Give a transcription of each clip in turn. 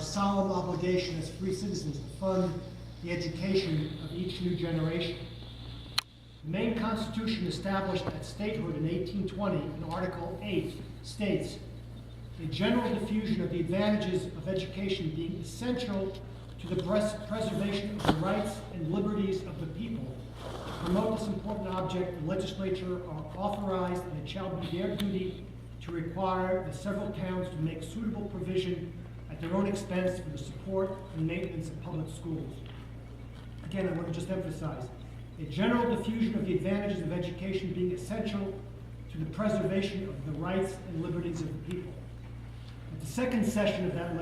solemn obligation as free citizens to fund the education of each new generation. The Maine Constitution established at statehood in 1820 in Article 8 states, "A general diffusion of the advantages of education being essential to the preservation of the rights and liberties of the people. To promote this important object, the legislature are authorized, and it shall be their duty to require the several towns to make suitable provision at their own expense for the support and maintenance of public schools." Again, I want to just emphasize, a general diffusion of the advantages of education being essential to the preservation of the rights and liberties of the people. At the second session of the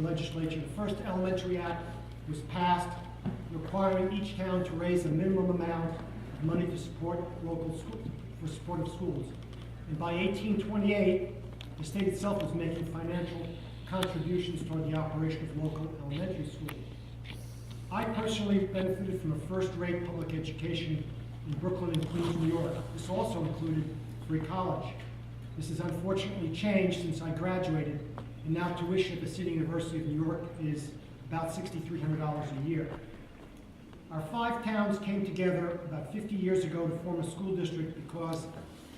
legislature, the first elementary act was passed requiring each town to raise a minimum amount of money to support local schools, for support of schools. And by 1828, the state itself was making financial contributions toward the operation of local elementary schools. I personally benefited from a first-rate public education in Brooklyn and Queens, New York. This also included free college. This has unfortunately changed since I graduated, and now tuition at the City University of New York is about $6,300 a year. Our 5 towns came together about 50 years ago to form a school district because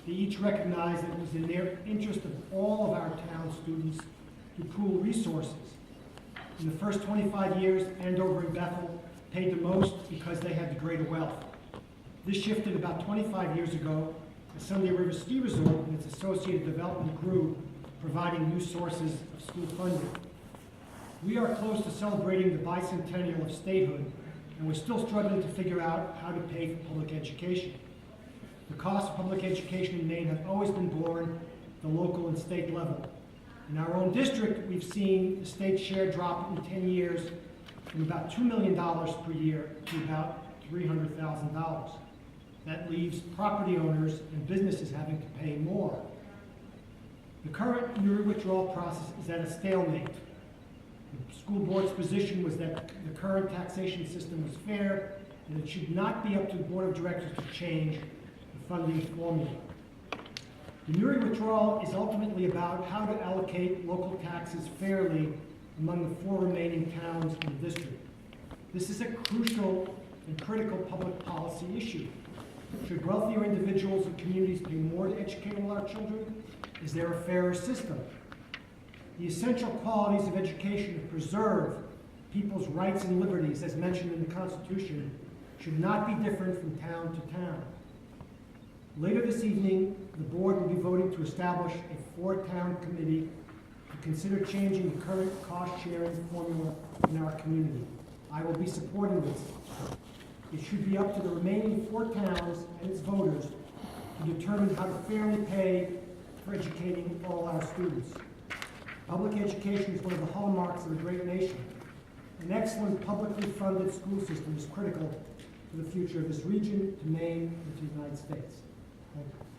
they each recognized that it was in their interest of all of our town students to pool resources. In the first 25 years, Andover and Bethel paid the most because they had the greater wealth. This shifted about 25 years ago as Sunday River Ski Resort and its associated development grew, providing new sources of school funding. We are close to celebrating the bicentennial of statehood, and we're still struggling to figure out how to pay for public education. The cost of public education in Maine has always been borne at the local and state level. In our own district, we've seen the state share drop in 10 years from about $2 million per year to about $300,000. That leaves property owners and businesses having to pay more. The current Newry withdrawal process is at a stalemate. The school board's position was that the current taxation system was fair, and it should not be up to the board of directors to change the funding formula. The Newry withdrawal is ultimately about how to allocate local taxes fairly among the 4 remaining towns in the district. This is a crucial and critical public policy issue. Should wealthier individuals and communities pay more to educate all our children? Is there a fairer system? The essential qualities of education to preserve people's rights and liberties, as mentioned in the Constitution, should not be different from town to town. Later this evening, the board will be voting to establish a 4-town committee to consider changing the current cost-sharing formula in our community. I will be supporting this. It should be up to the remaining 4 towns and its voters to determine how to fairly pay for educating all our students. Public education is one of the hallmarks of a great nation. An excellent publicly funded school system is critical to the future of this region, to Maine, and to the United States. Thank you.